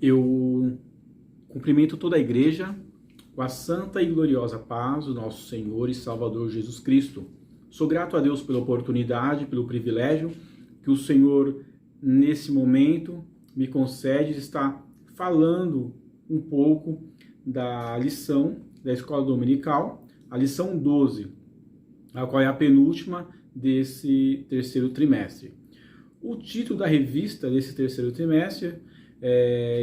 Eu cumprimento toda a igreja com a santa e gloriosa paz do nosso Senhor e Salvador Jesus Cristo. Sou grato a Deus pela oportunidade, pelo privilégio que o Senhor, nesse momento, me concede de estar falando um pouco da lição da Escola Dominical, a lição 12, a qual é a penúltima desse terceiro trimestre. O título da revista desse terceiro trimestre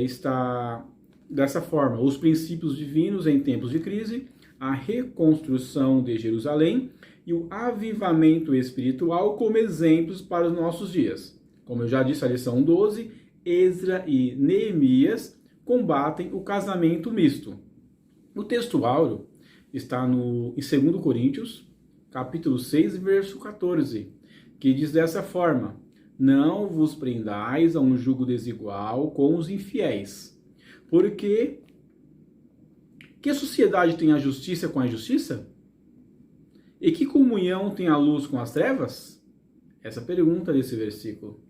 está dessa forma: Os princípios divinos em tempos de crise, a reconstrução de Jerusalém e o avivamento espiritual como exemplos para os nossos dias. Como eu já disse, a lição 12, Esdras e Neemias combatem o casamento misto. O texto áureo está em 2 Coríntios, capítulo 6, verso 14, que diz dessa forma: Não vos prendais a um jugo desigual com os infiéis, porque que sociedade tem a justiça com a injustiça? E que comunhão tem a luz com as trevas? Essa é a pergunta desse versículo.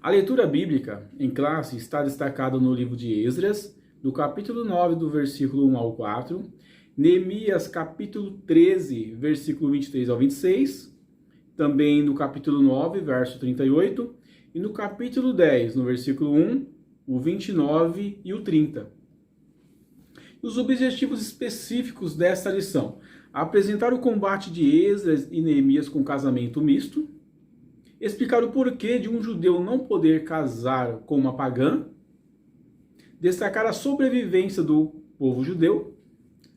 A leitura bíblica em classe está destacada no livro de Esdras, do capítulo 9, do versículo 1 ao 4, Neemias, capítulo 13, versículo 23 ao 26, também no capítulo 9, verso 38, e no capítulo 10, no versículo 1, o 29 e o 30. Os objetivos específicos desta lição: apresentar o combate de Esdras e Neemias com casamento misto, explicar o porquê de um judeu não poder casar com uma pagã, destacar a sobrevivência do povo judeu,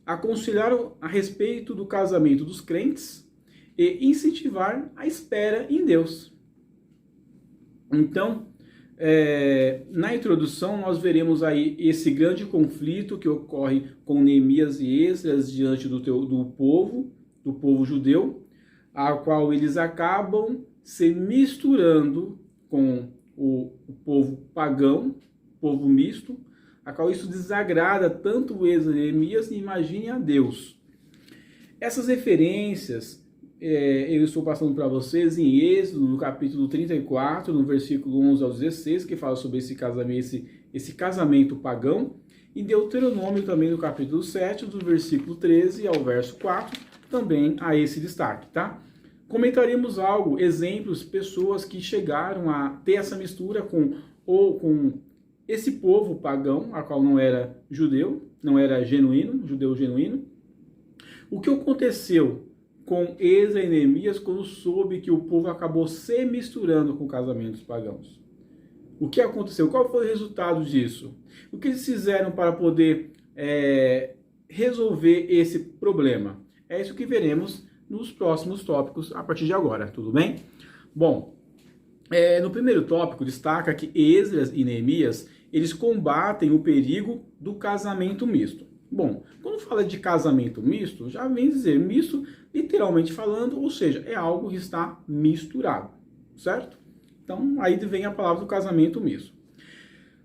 aconselhar a respeito do casamento dos crentes e incentivar a espera em Deus. Então, na introdução, nós veremos aí esse grande conflito que ocorre com Neemias e Esdras diante do povo judeu, a qual eles acabam se misturando com o povo pagão, povo misto, a qual isso desagrada tanto Esdras e Neemias, e imagine a Deus. Essas referências eu estou passando para vocês em Êxodo, no capítulo 34, no versículo 11 ao 16, que fala sobre esse casamento pagão, e Deuteronômio também no capítulo 7, do versículo 13 ao verso 4, também há esse destaque, tá? Comentaremos exemplos, pessoas que chegaram a ter essa mistura com esse povo pagão, a qual não era judeu, não era judeu genuíno. O que aconteceu com Esdras e Neemias quando soube que o povo acabou se misturando com casamentos pagãos? O que aconteceu? Qual foi o resultado disso? O que eles fizeram para poder resolver esse problema? É isso que veremos nos próximos tópicos a partir de agora, tudo bem? Bom, no primeiro tópico destaca que Esdras e Neemias, eles combatem o perigo do casamento misto. Bom, quando fala de casamento misto, já vem dizer misto literalmente falando, ou seja, é algo que está misturado, certo? Então, aí vem a palavra do casamento misto.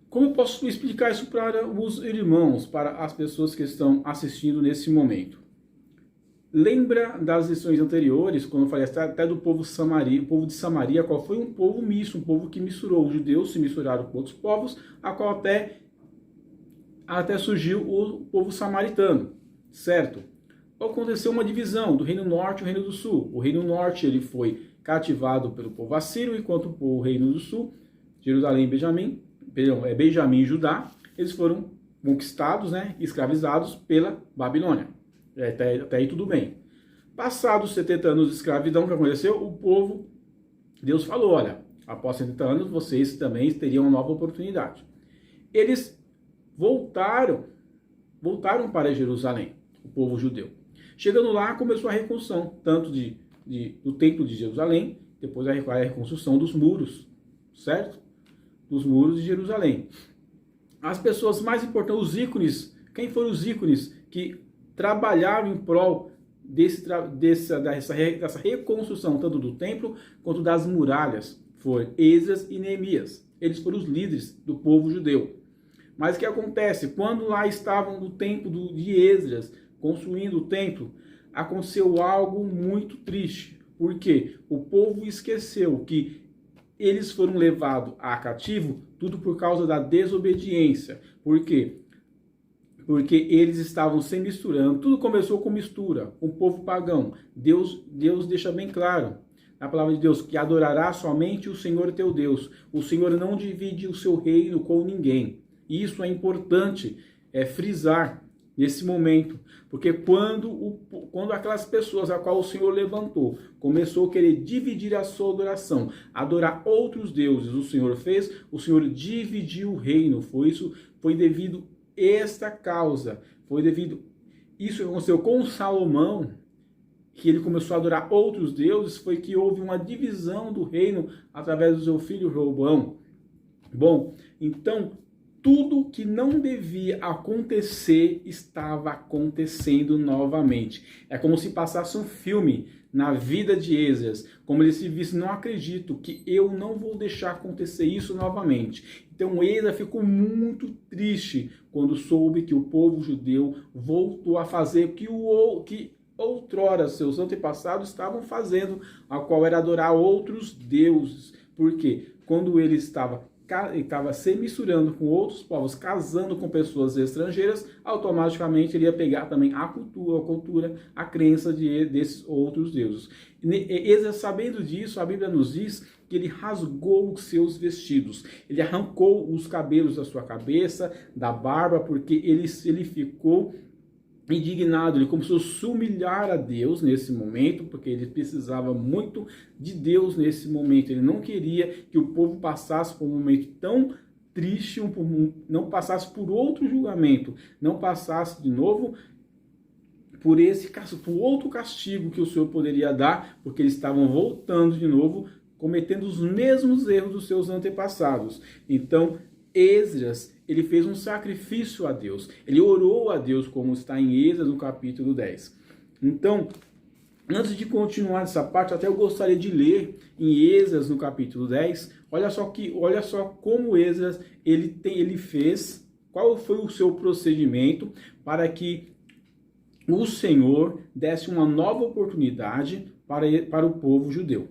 Como eu posso explicar isso para os irmãos, para as pessoas que estão assistindo nesse momento? Lembra das lições anteriores, quando eu falei até do povo de Samaria, qual foi um povo misto, um povo que misturou, os judeus se misturaram com outros povos, a qual até surgiu o povo samaritano, certo? Aconteceu uma divisão do Reino Norte e o Reino do Sul. O Reino Norte ele foi cativado pelo povo assírio, enquanto o Reino do Sul, Jerusalém e Benjamim e Judá, eles foram conquistados, escravizados pela Babilônia. Até aí tudo bem. Passados 70 anos de escravidão, o que aconteceu? O povo, Deus falou, olha, após 70 anos vocês também teriam uma nova oportunidade. Eles voltaram para Jerusalém, o povo judeu. Chegando lá, começou a reconstrução, tanto do templo de Jerusalém, depois a reconstrução dos muros, certo? Dos muros de Jerusalém. As pessoas mais importantes, os ícones, quem foram os ícones que trabalharam em prol dessa reconstrução, tanto do templo quanto das muralhas? Foram Esdras e Neemias. Eles foram os líderes do povo judeu. Mas o que acontece? Quando lá estavam no templo de Esdras, construindo o templo, aconteceu algo muito triste. Porque o povo esqueceu que eles foram levados a cativo, tudo por causa da desobediência. Por quê? Porque eles estavam se misturando. Tudo começou com mistura, com o povo pagão. Deus deixa bem claro na palavra de Deus que adorará somente o Senhor teu Deus. O Senhor não divide o seu reino com ninguém. E isso é importante frisar nesse momento. Porque quando aquelas pessoas a qual o Senhor levantou começou a querer dividir a sua adoração, adorar outros deuses, o Senhor dividiu o reino. Foi devido esta causa, isso aconteceu com Salomão, que ele começou a adorar outros deuses, foi que houve uma divisão do reino através do seu filho Roboão. Bom, então, tudo que não devia acontecer estava acontecendo novamente. É como se passasse um filme na vida de Esdras, como ele se visse, não acredito que eu não vou deixar acontecer isso novamente. Então Esdras ficou muito triste quando soube que o povo judeu voltou a fazer o que outrora seus antepassados estavam fazendo, a qual era adorar outros deuses. Porque quando ele estava se misturando com outros povos, casando com pessoas estrangeiras, automaticamente ele ia pegar também a cultura, a crença desses outros deuses. Esdras, sabendo disso, a Bíblia nos diz que ele rasgou os seus vestidos, ele arrancou os cabelos da sua cabeça, da barba, porque ele ficou indignado, ele começou a se humilhar a Deus nesse momento, porque ele precisava muito de Deus nesse momento. Ele não queria que o povo passasse por um momento tão triste, não passasse por outro julgamento, não passasse de novo por outro castigo que o Senhor poderia dar, porque eles estavam voltando de novo, cometendo os mesmos erros dos seus antepassados. Então, Esdras, ele fez um sacrifício a Deus. Ele orou a Deus, como está em Esdras, no capítulo 10. Então, antes de continuar essa parte, até eu gostaria de ler em Esdras, no capítulo 10. Olha só como Esdras ele fez, qual foi o seu procedimento para que o Senhor desse uma nova oportunidade para o povo judeu.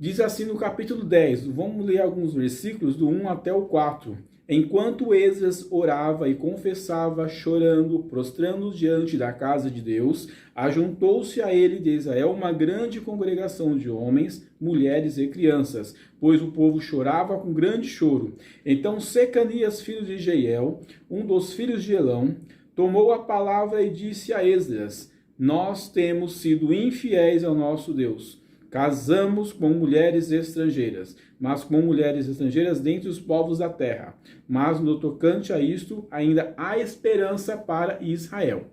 Diz assim no capítulo 10, vamos ler alguns versículos do 1 até o 4. Enquanto Esdras orava e confessava, chorando, prostrando diante da casa de Deus, ajuntou-se a ele de Israel uma grande congregação de homens, mulheres e crianças, pois o povo chorava com grande choro. Então Secanias, filho de Jeiel, um dos filhos de Elão, tomou a palavra e disse a Esdras: nós temos sido infiéis ao nosso Deus. Casamos com mulheres estrangeiras, mas com mulheres estrangeiras dentre os povos da terra. Mas no tocante a isto, ainda há esperança para Israel.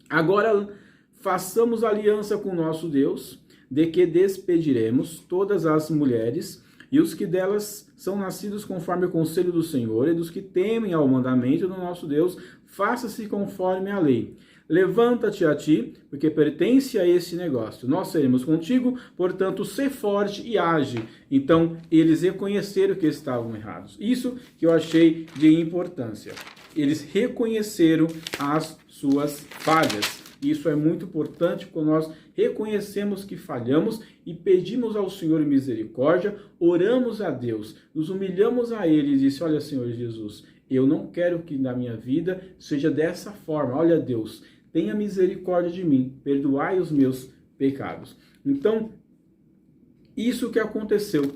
Agora façamos aliança com nosso Deus, de que despediremos todas as mulheres e os que delas são nascidos conforme o conselho do Senhor, e dos que temem ao mandamento do nosso Deus, faça-se conforme a lei. Levanta-te a ti, porque pertence a esse negócio. Nós seremos contigo, portanto, sê forte e age. Então, eles reconheceram que estavam errados. Isso que eu achei de importância. Eles reconheceram as suas falhas. Isso é muito importante quando nós reconhecemos que falhamos e pedimos ao Senhor misericórdia, oramos a Deus, nos humilhamos a Ele e disse: olha, Senhor Jesus, eu não quero que na minha vida seja dessa forma. Olha, Deus, tenha misericórdia de mim, perdoai os meus pecados. Então, isso que aconteceu,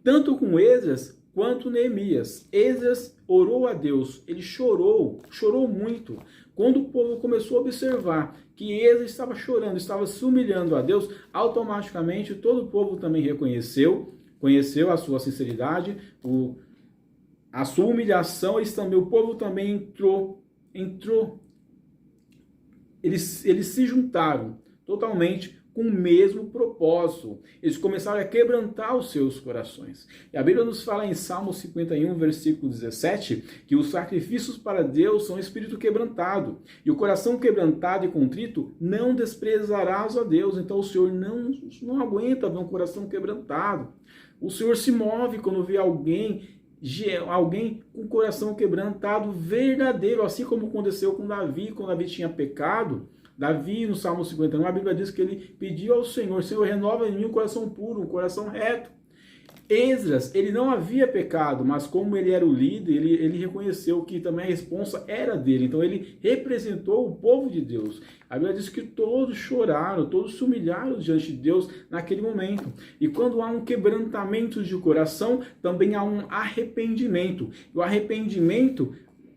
tanto com Esdras quanto Neemias. Esdras orou a Deus, ele chorou muito. Quando o povo começou a observar que Esdras estava chorando, estava se humilhando a Deus, automaticamente todo o povo também conheceu a sua sinceridade, a sua humilhação, o povo também entrou. Eles se juntaram totalmente com o mesmo propósito. Eles começaram a quebrantar os seus corações. E a Bíblia nos fala em Salmo 51, versículo 17, que os sacrifícios para Deus são espírito quebrantado. E o coração quebrantado e contrito não desprezarás a Deus. Então o Senhor não aguenta ver um coração quebrantado. O Senhor se move quando vê alguém com o coração quebrantado verdadeiro, assim como aconteceu com Davi, quando Davi tinha pecado. Davi, no Salmo 51, a Bíblia diz que ele pediu ao Senhor: Senhor, renova em mim um coração puro, um coração reto. Esdras, ele não havia pecado, mas como ele era o líder, ele reconheceu que também a responsa era dele. Então ele representou o povo de Deus. A Bíblia diz que todos choraram, todos se humilharam diante de Deus naquele momento. E quando há um quebrantamento de coração, também há um arrependimento. E o arrependimento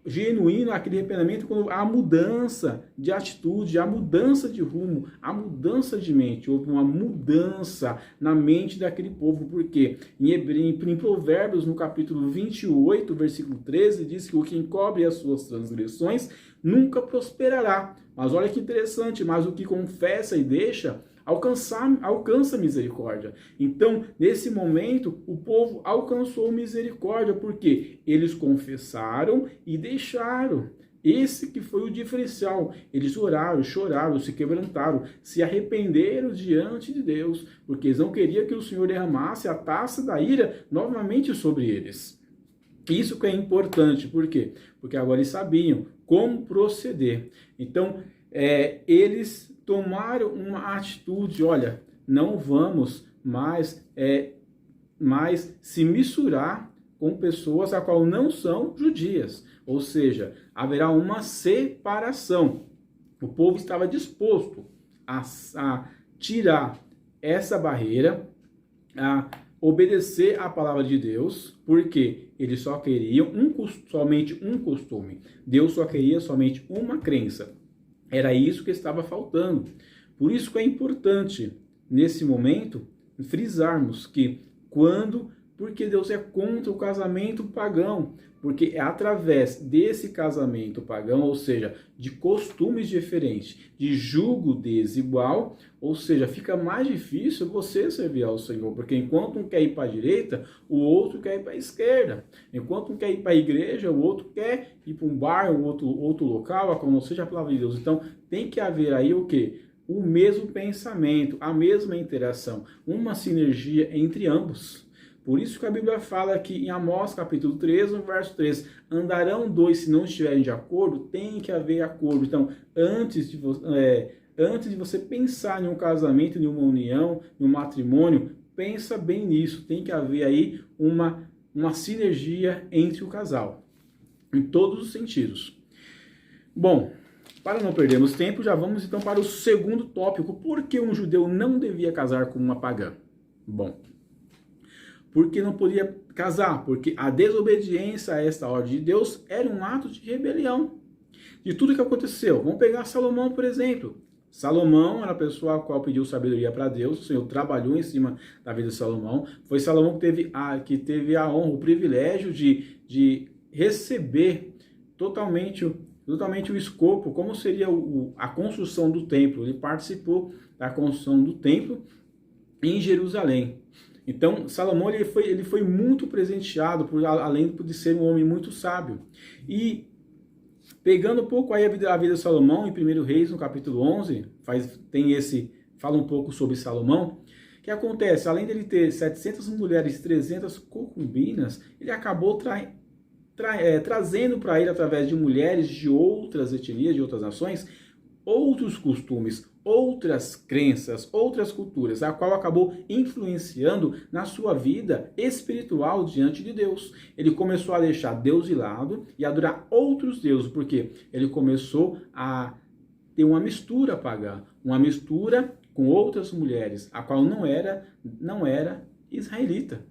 genuíno, aquele arrependimento, quando há mudança de atitude, há mudança de rumo, há mudança de mente, houve uma mudança na mente daquele povo, porque em Provérbios, no capítulo 28, versículo 13, diz que o que encobre as suas transgressões nunca prosperará. Mas olha que interessante, mas o que confessa e deixa alcança misericórdia. Então, nesse momento, o povo alcançou misericórdia, porque eles confessaram e deixaram. Esse que foi o diferencial. Eles oraram, choraram, se quebrantaram, se arrependeram diante de Deus, porque eles não queriam que o Senhor derramasse a taça da ira novamente sobre eles. Isso que é importante, por quê? Porque agora eles sabiam como proceder. Então, eles tomaram uma atitude: olha, não vamos mais se misturar com pessoas a qual não são judias. Ou seja, haverá uma separação. O povo estava disposto a tirar essa barreira, a obedecer à palavra de Deus, porque eles só queriam somente um costume. Deus só queria somente uma crença. Era isso que estava faltando. Por isso que é importante, nesse momento, frisarmos que porque Deus é contra o casamento pagão, porque é através desse casamento pagão, ou seja, de costumes diferentes, de jugo desigual, ou seja, fica mais difícil você servir ao Senhor, porque enquanto um quer ir para a direita, o outro quer ir para a esquerda. Enquanto um quer ir para a igreja, o outro quer ir para um bar, outro local, a qual não seja a palavra de Deus. Então, tem que haver aí o quê? O mesmo pensamento, a mesma interação, uma sinergia entre ambos. Por isso que a Bíblia fala que em Amós capítulo 3, no verso 3, andarão dois se não estiverem de acordo, tem que haver acordo. Então, antes de você pensar em um casamento, em uma união, em um matrimônio, pensa bem nisso. Tem que haver aí uma sinergia entre o casal, em todos os sentidos. Bom, para não perdermos tempo, já vamos então para o segundo tópico. Por que um judeu não devia casar com uma pagã? Bom, porque não podia casar, porque a desobediência a esta ordem de Deus era um ato de rebelião. De tudo que aconteceu, vamos pegar Salomão, por exemplo. Salomão era a pessoa a qual pediu sabedoria para Deus, o Senhor trabalhou em cima da vida de Salomão. Foi Salomão que teve a honra, o privilégio de receber totalmente o escopo, como seria a construção do templo. Ele participou da construção do templo em Jerusalém. Então, Salomão ele foi muito presenteado, além de ser um homem muito sábio. E pegando um pouco aí a vida de Salomão, em 1 Reis, no capítulo 11, fala um pouco sobre Salomão. O que acontece? Além dele ter 700 mulheres e 300 concubinas, ele acabou trazendo para ele, através de mulheres de outras etnias, de outras nações, outros costumes, outras crenças, outras culturas, a qual acabou influenciando na sua vida espiritual diante de Deus. Ele começou a deixar Deus de lado e adorar outros deuses, porque ele começou a ter uma mistura pagã, uma mistura com outras mulheres, a qual não era israelita.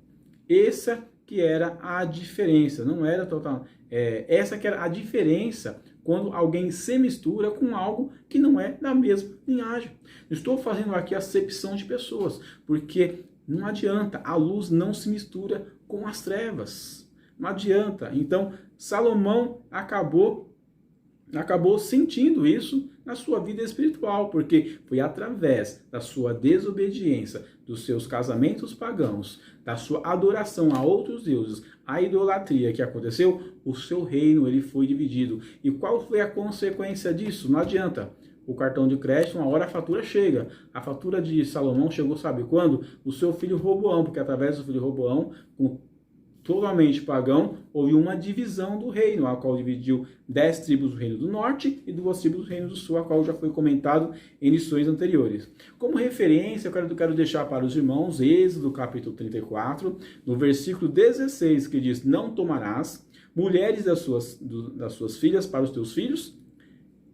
Essa que era a diferença, não era total. Essa que era a diferença quando alguém se mistura com algo que não é da mesma linhagem. Estou fazendo aqui acepção de pessoas, porque não adianta, a luz não se mistura com as trevas. Não adianta. Então, Salomão acabou sentindo isso na sua vida espiritual, porque foi através da sua desobediência, dos seus casamentos pagãos, da sua adoração a outros deuses, a idolatria que aconteceu, o seu reino ele foi dividido. E qual foi a consequência disso? Não adianta. O cartão de crédito, uma hora a fatura chega. A fatura de Salomão chegou, sabe quando? O seu filho Roboão, porque através do filho Roboão, com totalmente pagão, houve uma divisão do reino, a qual dividiu 10 tribos do reino do norte e 2 tribos do reino do sul, a qual já foi comentado em lições anteriores. Como referência, eu quero deixar para os irmãos Êxodo capítulo 34, no versículo 16, que diz: não tomarás mulheres das suas filhas para os teus filhos,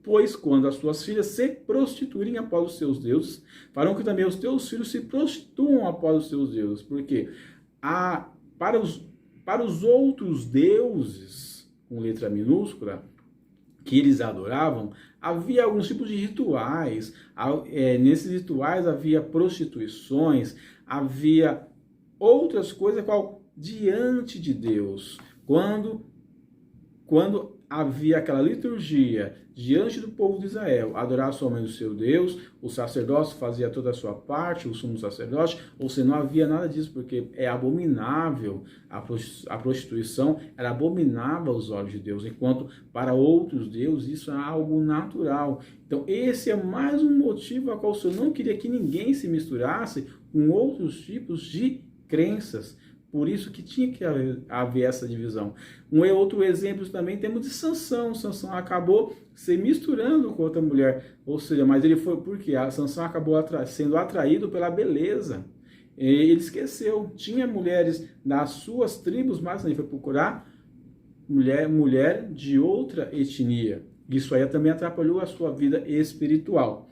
pois quando as tuas filhas se prostituírem após os seus deuses, farão que também os teus filhos se prostituam após os seus deuses. Porque para os outros deuses, com letra minúscula, que eles adoravam, havia alguns tipos de rituais. Nesses rituais havia prostituições, havia outras coisas qual diante de Deus. Quando havia aquela liturgia diante do povo de Israel, adorar somente o seu Deus, o sacerdócio fazia toda a sua parte, o sumo sacerdote, ou seja, não havia nada disso, porque é abominável, a prostituição era abominável aos olhos de Deus, enquanto para outros deuses isso é algo natural. Então esse é mais um motivo ao qual o Senhor não queria que ninguém se misturasse com outros tipos de crenças. Por isso que tinha que haver essa divisão. Outro exemplo também temos de Sansão. Sansão acabou se misturando com outra mulher. Ou seja, mas ele foi porque Sansão acabou sendo atraído pela beleza. Ele esqueceu. Tinha mulheres das suas tribos, mas ele foi procurar mulher de outra etnia. Isso aí também atrapalhou a sua vida espiritual.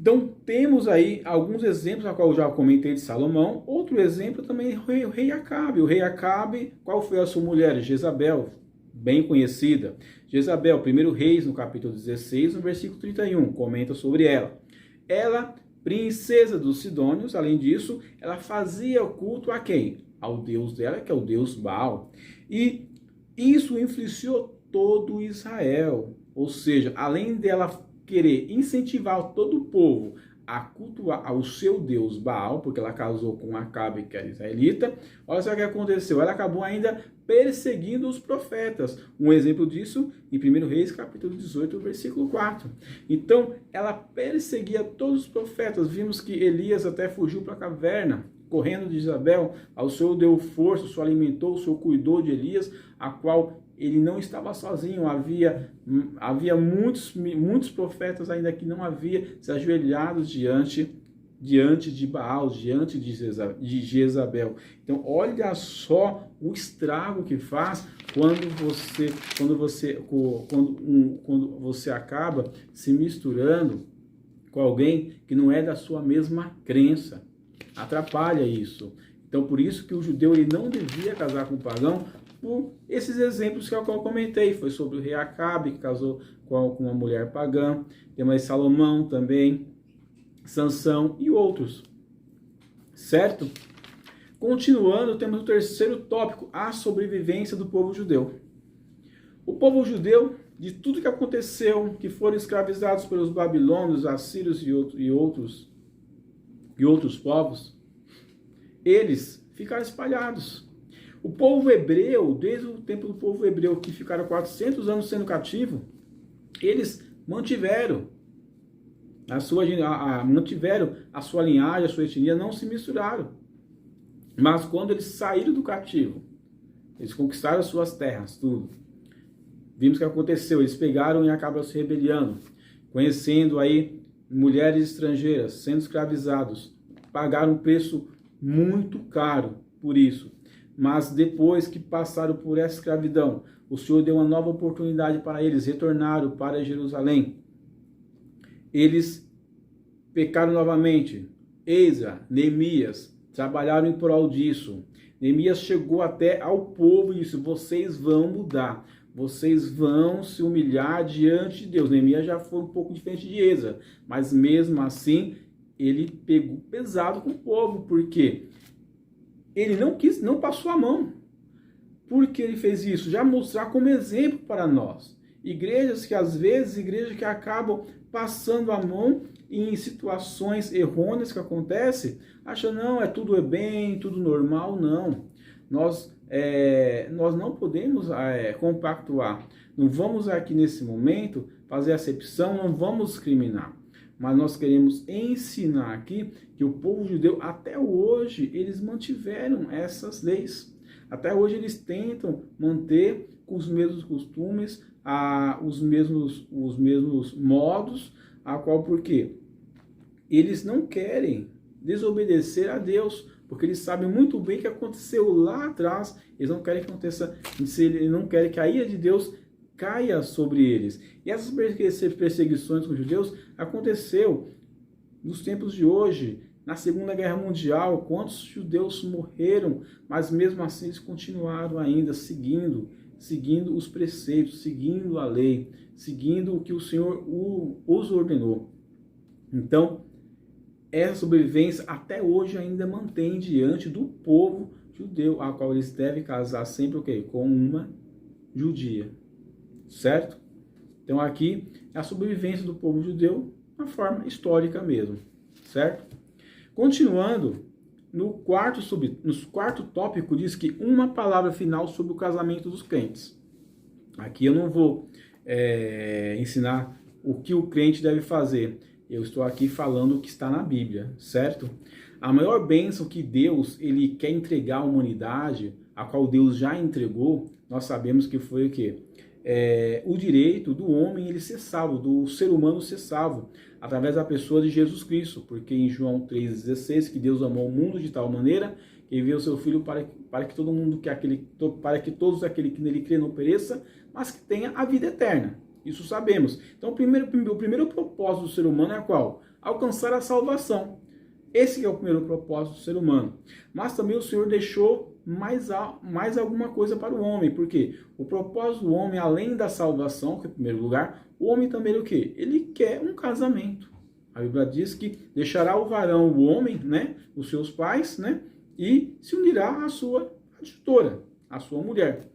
Então, temos aí alguns exemplos, a qual eu já comentei de Salomão. Outro exemplo também é o rei Acabe. O rei Acabe, qual foi a sua mulher? Jezabel, bem conhecida. Jezabel, 1 Reis, no capítulo 16, no versículo 31, comenta sobre ela. Ela, princesa dos Sidônios, além disso, ela fazia o culto a quem? Ao deus dela, que é o deus Baal. E isso influenciou todo Israel. Ou seja, além dela querer incentivar todo o povo a cultuar ao seu deus Baal, porque ela casou com Acabe, que era israelita, olha só o que aconteceu, ela acabou ainda perseguindo os profetas. Um exemplo disso em 1 Reis, capítulo 18, versículo 4. Então, ela perseguia todos os profetas. Vimos que Elias até fugiu para a caverna, correndo de Jezabel. Ao Senhor deu força, o Senhor alimentou, o Senhor cuidou de Elias, a qual ele não estava sozinho, havia muitos profetas ainda que não havia se ajoelhados diante de Baal, diante de Jezabel. Então, olha só o estrago que faz quando você acaba se misturando com alguém que não é da sua mesma crença. Atrapalha isso. Então, por isso que o judeu ele não devia casar com o pagão, por esses exemplos que eu comentei. Foi sobre o rei Acabe, que casou com uma mulher pagã. Temos Salomão também, Sansão e outros. Certo? Continuando, temos o terceiro tópico, a sobrevivência do povo judeu. O povo judeu, de tudo que aconteceu, que foram escravizados pelos babilônios, assírios e outros povos, eles ficaram espalhados. O povo hebreu, desde o tempo do povo hebreu, que ficaram 400 anos sendo cativo, eles mantiveram a sua linhagem, a sua etnia, não se misturaram. Mas quando eles saíram do cativo, eles conquistaram as suas terras, tudo. Vimos o que aconteceu, eles pegaram e acabaram se rebeliando, conhecendo aí mulheres estrangeiras, sendo escravizados, pagaram um preço muito caro por isso. Mas depois que passaram por essa escravidão, o Senhor deu uma nova oportunidade para eles, retornaram para Jerusalém. Eles pecaram novamente. Esdras, Neemias, trabalharam em prol disso. Neemias chegou até ao povo e disse: vocês vão mudar, vocês vão se humilhar diante de Deus. Neemias já foi um pouco diferente de Esdras, mas mesmo assim ele pegou pesado com o povo, porque ele não passou a mão. Por que ele fez isso? Já mostrar como exemplo para nós. Igrejas que acabam passando a mão em situações errôneas que acontecem, acham, não, tudo é bem, tudo normal. Não. Nós não podemos compactuar. Não vamos aqui nesse momento fazer acepção, não vamos discriminar. mas nós queremos ensinar aqui que o povo judeu, até hoje, eles mantiveram essas leis. Até hoje eles tentam manter com os mesmos costumes, os mesmos modos, a qual por quê? Eles não querem desobedecer a Deus, porque eles sabem muito bem o que aconteceu lá atrás. Eles não querem que aconteça, eles não querem que a ira de Deus caia sobre eles. E essas perseguições com os judeus aconteceu nos tempos de hoje, na Segunda Guerra Mundial. Quantos judeus morreram, mas mesmo assim eles continuaram ainda seguindo os preceitos, seguindo a lei, seguindo o que o Senhor os ordenou. Então, essa sobrevivência até hoje ainda mantém diante do povo judeu, a qual eles devem casar sempre o quê? Com uma judia, certo? Então aqui é a sobrevivência do povo judeu na forma histórica mesmo, certo? Continuando, no quarto tópico diz que uma palavra final sobre o casamento dos crentes. Aqui eu não vou ensinar o que o crente deve fazer. Eu estou aqui falando o que está na Bíblia, certo? A maior bênção que Deus ele quer entregar à humanidade, a qual Deus já entregou, nós sabemos que foi o quê? O direito do homem ele ser salvo, do ser humano ser salvo, através da pessoa de Jesus Cristo, porque em João 3,16, que Deus amou o mundo de tal maneira que enviou o seu Filho para que todos aquele que nele crê não pereça, mas que tenha a vida eterna. Isso sabemos. Então, o primeiro propósito do ser humano é qual? Alcançar a salvação. Esse é o primeiro propósito do ser humano. Mas também o Senhor deixou mais alguma coisa para o homem. Por quê? O propósito do homem, além da salvação, que é em primeiro lugar, o homem também o quê? Ele quer um casamento. A Bíblia diz que deixará o varão, o homem, né, os seus pais, né, e se unirá à sua tutora, à sua mulher.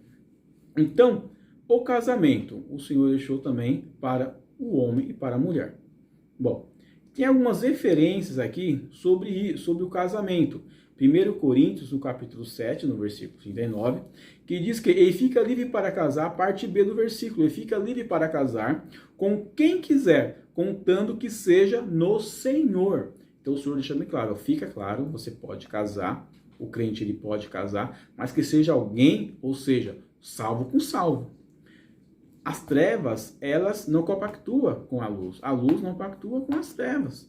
Então, o casamento, o Senhor deixou também para o homem e para a mulher. Bom, tem algumas referências aqui sobre o casamento. 1 Coríntios, no capítulo 7, no versículo 39, que diz que ele fica livre para casar, parte B do versículo, ele fica livre para casar com quem quiser, contanto que seja no Senhor. Então o Senhor deixa bem claro, fica claro, você pode casar, o crente ele pode casar, mas que seja alguém, ou seja, salvo com salvo. As trevas, elas não compactuam com a luz não pactua com as trevas.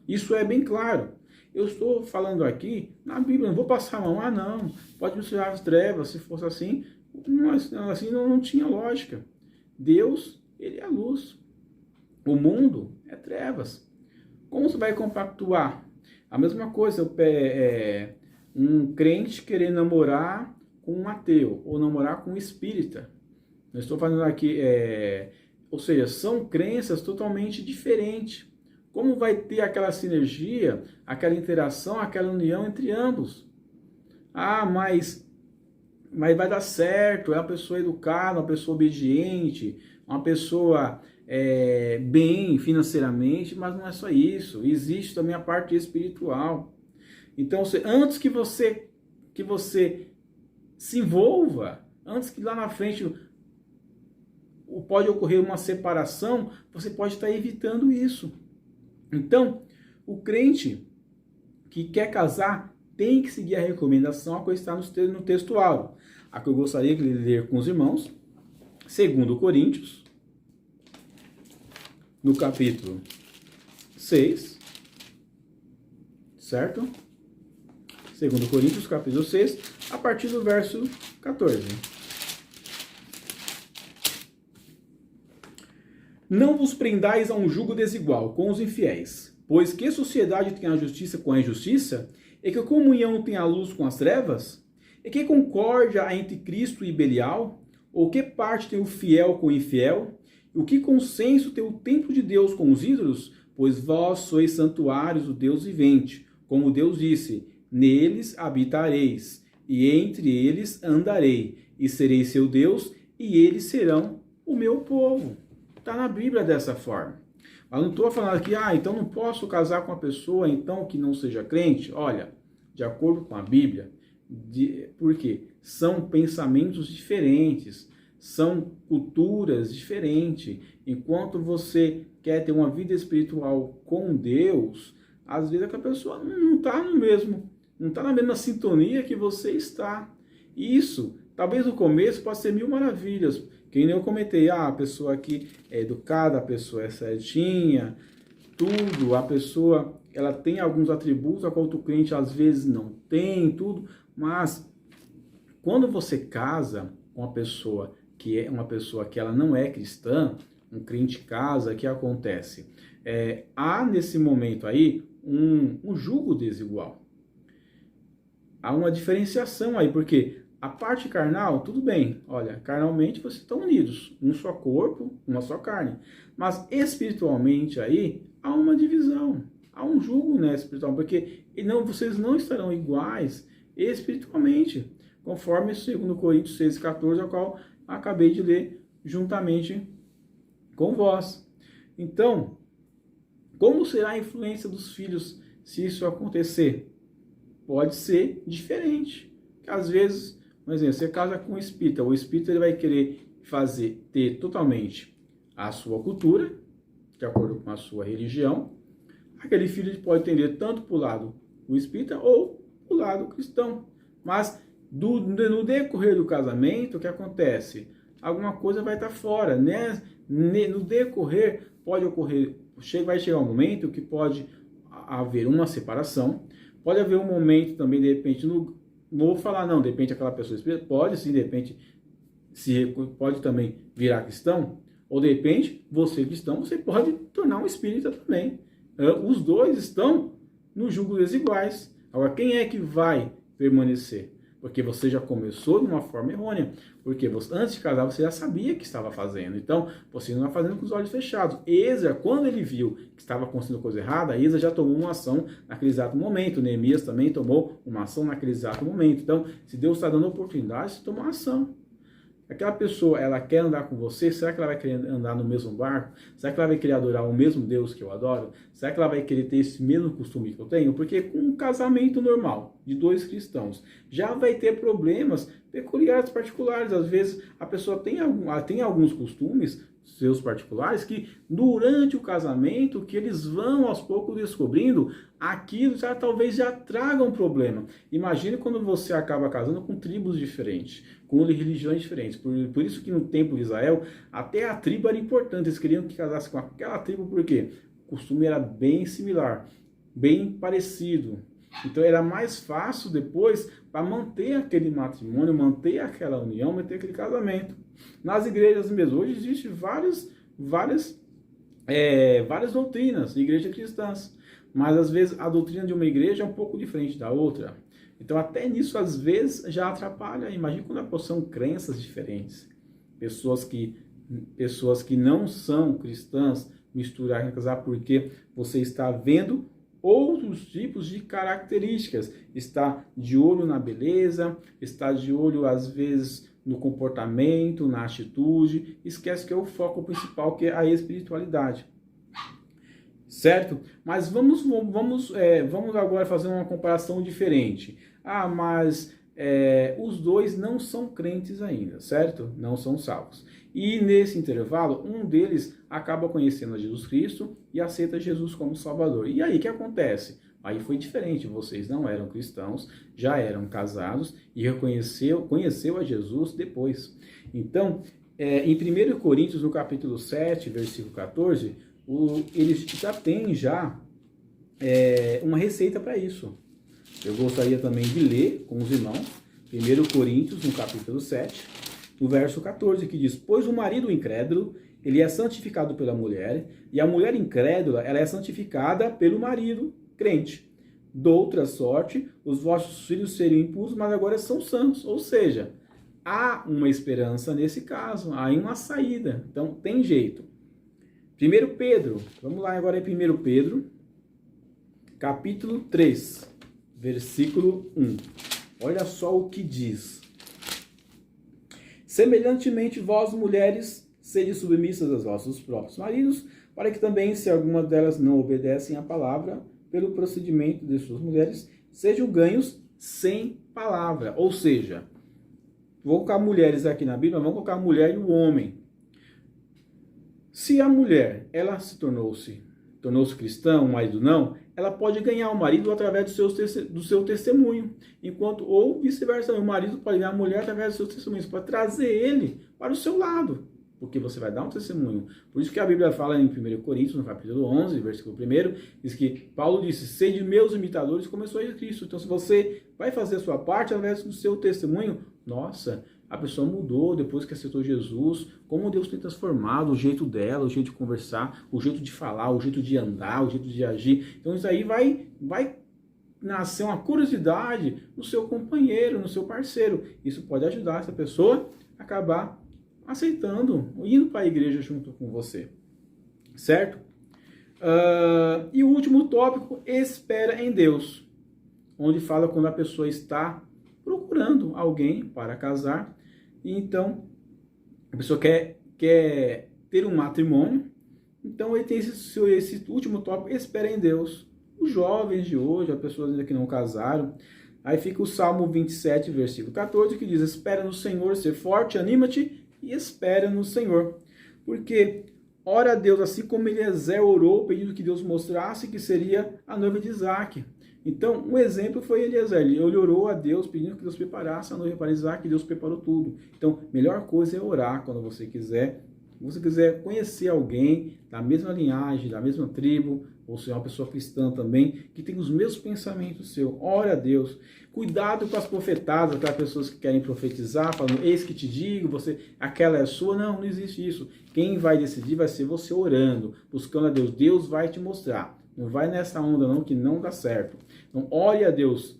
Isso é bem claro. Eu estou falando aqui na Bíblia, não vou passar a mão, não, pode misturar as trevas, se fosse assim, não tinha lógica. Deus, ele é a luz. O mundo é trevas. Como você vai compactuar? A mesma coisa, um crente querer namorar com um ateu, ou namorar com um espírita. Eu estou falando aqui, ou seja, são crenças totalmente diferentes. Como vai ter aquela sinergia, aquela interação, aquela união entre ambos? Ah, mas vai dar certo, é uma pessoa educada, uma pessoa obediente, uma pessoa bem financeiramente, mas não é só isso. Existe também a parte espiritual. Então, antes que você se envolva, antes que lá na frente pode ocorrer uma separação, você pode estar evitando isso. Então, o crente que quer casar tem que seguir a recomendação, a coisa está no textuário. A que eu gostaria de ler com os irmãos, 2 Coríntios, no capítulo 6, certo? 2 Coríntios, capítulo 6, a partir do verso 14. Não vos prendais a um jugo desigual com os infiéis, pois que sociedade tem a justiça com a injustiça? E que comunhão tem a luz com as trevas? E que concórdia há entre Cristo e Belial? Ou que parte tem o fiel com o infiel? E o que consenso tem o templo de Deus com os ídolos? Pois vós sois santuários do Deus vivente. Como Deus disse, neles habitareis, e entre eles andarei, e serei seu Deus, e eles serão o meu povo. Está na Bíblia dessa forma. Mas não estou falando aqui, então não posso casar com uma pessoa então que não seja crente. Olha, de acordo com a Bíblia, por quê? São pensamentos diferentes, são culturas diferentes. Enquanto você quer ter uma vida espiritual com Deus, às vezes aquela pessoa não está não está na mesma sintonia que você está. Isso, talvez no começo possa ser mil maravilhas. Que nem eu comentei, a pessoa aqui é educada, a pessoa é certinha, tudo, a pessoa ela tem alguns atributos a qual o crente às vezes não tem, tudo, mas quando você casa com uma pessoa que é uma pessoa que ela não é cristã, um crente casa, o que acontece? Há nesse momento aí um julgo desigual. Há uma diferenciação aí, porque a parte carnal, tudo bem, olha, carnalmente vocês estão unidos, um só corpo, uma só carne, mas espiritualmente aí há uma divisão, há um julgo, né, espiritual, porque vocês não estarão iguais espiritualmente, conforme 2 Coríntios 6,14, ao qual acabei de ler juntamente com vós. Então, como será a influência dos filhos se isso acontecer? Pode ser diferente. Às vezes, por exemplo, você casa com um espírita, o espírita ele vai querer ter totalmente a sua cultura, de acordo com a sua religião. Aquele filho pode tender tanto para o lado do espírita ou para o lado cristão. Mas no decorrer do casamento, o que acontece? Alguma coisa vai estar fora, né? No decorrer pode ocorrer, vai chegar um momento que pode haver uma separação, pode haver um momento também, de repente, não vou falar não, de repente aquela pessoa espírita, pode sim, de repente, pode também virar cristão, ou de repente, você cristão, você pode tornar um espírita também. Os dois estão no julgo desiguais. Agora, quem é que vai permanecer? Porque você já começou de uma forma errônea. Porque antes de casar, você já sabia o que estava fazendo. Então, você não está fazendo com os olhos fechados. Esdras, quando ele viu que estava acontecendo coisa errada, Esdras já tomou uma ação naquele exato momento. Neemias também tomou uma ação naquele exato momento. Então, se Deus está dando oportunidade, você toma uma ação. Aquela pessoa, ela quer andar com você? Será que ela vai querer andar no mesmo barco? Será que ela vai querer adorar o mesmo Deus que eu adoro? Será que ela vai querer ter esse mesmo costume que eu tenho? Porque com um casamento normal de dois cristãos, já vai ter problemas peculiares, particulares. Às vezes a pessoa tem alguns costumes seus particulares que durante o casamento, que eles vão aos poucos descobrindo, aquilo talvez já traga um problema. Imagine quando você acaba casando com tribos diferentes, com religiões diferentes. Por isso que no tempo de Israel, até a tribo era importante. Eles queriam que casasse com aquela tribo, porque o costume era bem similar, bem parecido. Então era mais fácil depois para manter aquele matrimônio, manter aquela união, manter aquele casamento. Nas igrejas mesmo, hoje existem várias doutrinas de igrejas cristãs, mas às vezes a doutrina de uma igreja é um pouco diferente da outra. Então até nisso às vezes já atrapalha. Imagina quando são crenças diferentes, pessoas que não são cristãs misturarem e casar porque você está vendo outros tipos de características, está de olho na beleza, está de olho às vezes no comportamento, na atitude, esquece que é o foco principal, que é a espiritualidade. Certo? Mas vamos agora fazer uma comparação diferente. Mas os dois não são crentes ainda, certo? Não são salvos. E nesse intervalo, um deles acaba conhecendo a Jesus Cristo e aceita Jesus como Salvador. E aí o que acontece? Aí foi diferente, vocês não eram cristãos, já eram casados e conheceu a Jesus depois. Então, em 1 Coríntios, no capítulo 7, versículo 14, eles já têm uma receita para isso. Eu gostaria também de ler com os irmãos, 1 Coríntios, no capítulo 7, no verso 14, que diz: pois o marido incrédulo, ele é santificado pela mulher, e a mulher incrédula, ela é santificada pelo marido crente. Doutra sorte, os vossos filhos seriam impuros, mas agora são santos. Ou seja, há uma esperança nesse caso, há uma saída. Então, tem jeito. 1 Pedro, vamos lá agora em 1 Pedro, capítulo 3, versículo 1. Olha só o que diz. Semelhantemente, vós, mulheres, sede submissas aos vossos próprios maridos, para que também, se alguma delas não obedecem à palavra, pelo procedimento de suas mulheres, sejam ganhos sem palavra. Ou seja, Vou colocar mulheres aqui na Bíblia, vamos colocar a mulher e o homem. Se a mulher, ela tornou-se cristã, o marido não, ela pode ganhar o marido através do seu testemunho, enquanto, ou vice-versa, o marido pode ganhar a mulher através dos seus testemunhos, para trazer ele para o seu lado, porque você vai dar um testemunho. Por isso que a Bíblia fala em 1 Coríntios, no capítulo 11, versículo 1, diz que Paulo disse, sede meus imitadores como eu sou de Cristo. Então, se você vai fazer a sua parte através do seu testemunho, nossa, a pessoa mudou depois que aceitou Jesus, como Deus tem transformado o jeito dela, o jeito de conversar, o jeito de falar, o jeito de andar, o jeito de agir. Então isso aí vai nascer uma curiosidade no seu companheiro, no seu parceiro. Isso pode ajudar essa pessoa a acabar aceitando, indo para a igreja junto com você. Certo? E o último tópico, espera em Deus, onde fala quando a pessoa está procurando alguém para casar. E então, a pessoa quer ter um matrimônio, então ele tem esse último tópico, espera em Deus. Os jovens de hoje, as pessoas ainda que não casaram, aí fica o Salmo 27, versículo 14, que diz, espera no Senhor, ser forte, anima-te e espera no Senhor. Porque ora a Deus, assim como Eliezer orou, pedindo que Deus mostrasse que seria a noiva de Isaac. Então, um exemplo foi Eliezer. Ele orou a Deus pedindo que Deus preparasse a noiva para Isaac, e Deus preparou tudo. Então, melhor coisa é orar quando você quiser. Se você quiser conhecer alguém da mesma linhagem, da mesma tribo, ou seja, uma pessoa cristã também, que tem os mesmos pensamentos seus, ore a Deus. Cuidado com as profetadas, aquelas pessoas que querem profetizar, falando, eis que te digo, aquela é sua. Não, não existe isso. Quem vai decidir vai ser você orando, buscando a Deus. Deus vai te mostrar. Não vai nessa onda não, que não dá certo. Então, ore a Deus.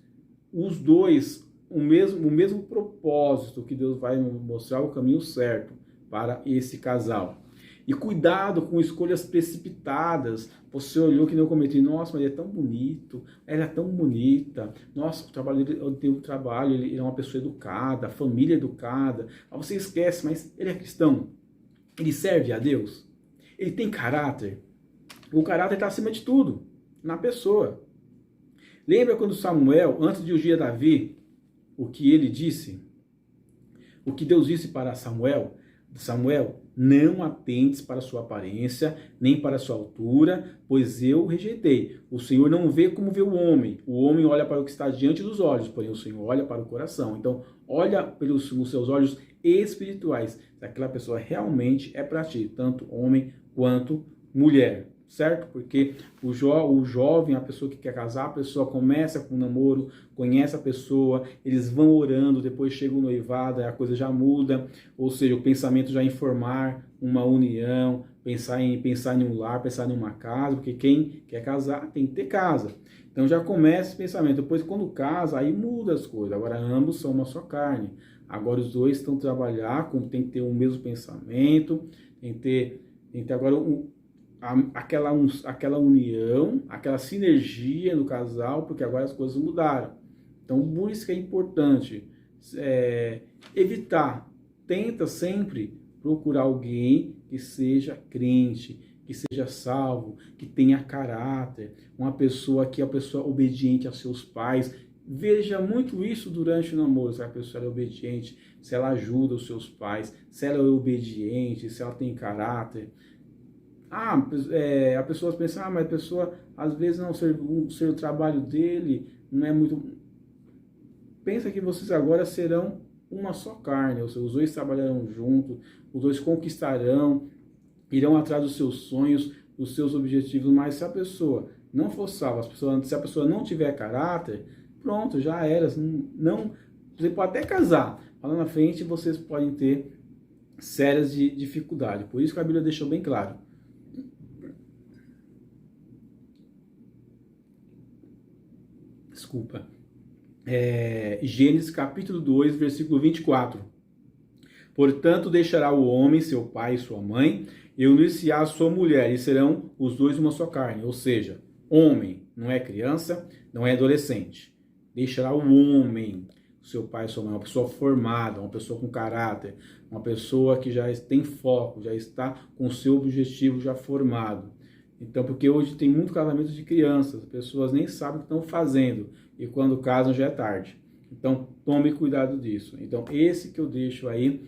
Os dois, o mesmo propósito, que Deus vai mostrar o caminho certo para esse casal. E cuidado com escolhas precipitadas. Você olhou que não cometi, nossa, mas ele é tão bonito, ela é tão bonita, nossa, o trabalho dele, eu tenho trabalho, ele é uma pessoa educada, família educada. Aí você esquece, mas ele é cristão. Ele serve a Deus. Ele tem caráter. O caráter está acima de tudo, na pessoa. Lembra quando Samuel, antes de ungir Davi, o que ele disse? O que Deus disse para Samuel? Samuel, não atentes para a sua aparência, nem para a sua altura, pois eu o rejeitei. O Senhor não vê como vê o homem. O homem olha para o que está diante dos olhos, porém o Senhor olha para o coração. Então, olha pelos seus olhos espirituais, se aquela pessoa realmente é para ti, tanto homem quanto mulher. Certo? Porque o jovem, a pessoa que quer casar, a pessoa começa com um namoro, conhece a pessoa, eles vão orando, depois chega o noivado, a coisa já muda, ou seja, o pensamento já em formar uma união, pensar em um lar, pensar em uma casa, porque quem quer casar tem que ter casa. Então já começa esse pensamento, depois quando casa, aí muda as coisas, agora ambos são uma só carne, agora os dois estão trabalhar, tem que ter o mesmo pensamento, tem que ter agora aquela união, aquela sinergia no casal, porque agora as coisas mudaram. Então, por isso que é importante evitar, tenta sempre procurar alguém que seja crente, que seja salvo, que tenha caráter, uma pessoa que é uma pessoa obediente aos seus pais. Veja muito isso durante o namoro, se a pessoa é obediente, se ela ajuda os seus pais, se ela é obediente, se ela tem caráter. A pessoa pensa, mas a pessoa, às vezes, não ser o trabalho dele não é muito... Pensa que vocês agora serão uma só carne, ou seja, os dois trabalharão juntos, os dois conquistarão, irão atrás dos seus sonhos, dos seus objetivos, mas se a pessoa não for salva, se a pessoa não tiver caráter, pronto, já era. Não, você pode até casar, mas lá na frente vocês podem ter sérias dificuldades. Por isso que a Bíblia deixou bem claro. Desculpa. Gênesis capítulo 2, versículo 24. Portanto, deixará o homem, seu pai e sua mãe, e unir-se-á a sua mulher, e serão os dois uma só carne. Ou seja, homem não é criança, não é adolescente. Deixará o homem, seu pai e sua mãe, uma pessoa formada, uma pessoa com caráter, uma pessoa que já tem foco, já está com o seu objetivo já formado. Então, porque hoje tem muito casamento de crianças, as pessoas nem sabem o que estão fazendo, e quando casam já é tarde. Então, tome cuidado disso. Então, esse que eu deixo aí,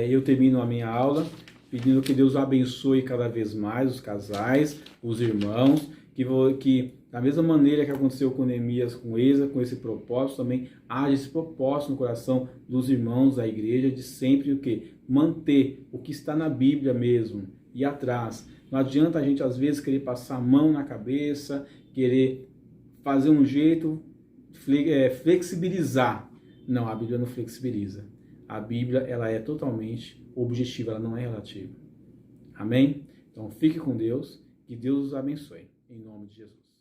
eu termino a minha aula pedindo que Deus abençoe cada vez mais os casais, os irmãos, que da mesma maneira que aconteceu com Neemias, com Esa, com esse propósito, também haja esse propósito no coração dos irmãos da igreja de sempre o quê? Manter o que está na Bíblia mesmo, e atrás. Não adianta a gente às vezes querer passar a mão na cabeça, querer fazer um jeito, flexibilizar. Não, a Bíblia não flexibiliza. A Bíblia, ela é totalmente objetiva, ela não é relativa. Amém? Então fique com Deus, que Deus os abençoe. Em nome de Jesus.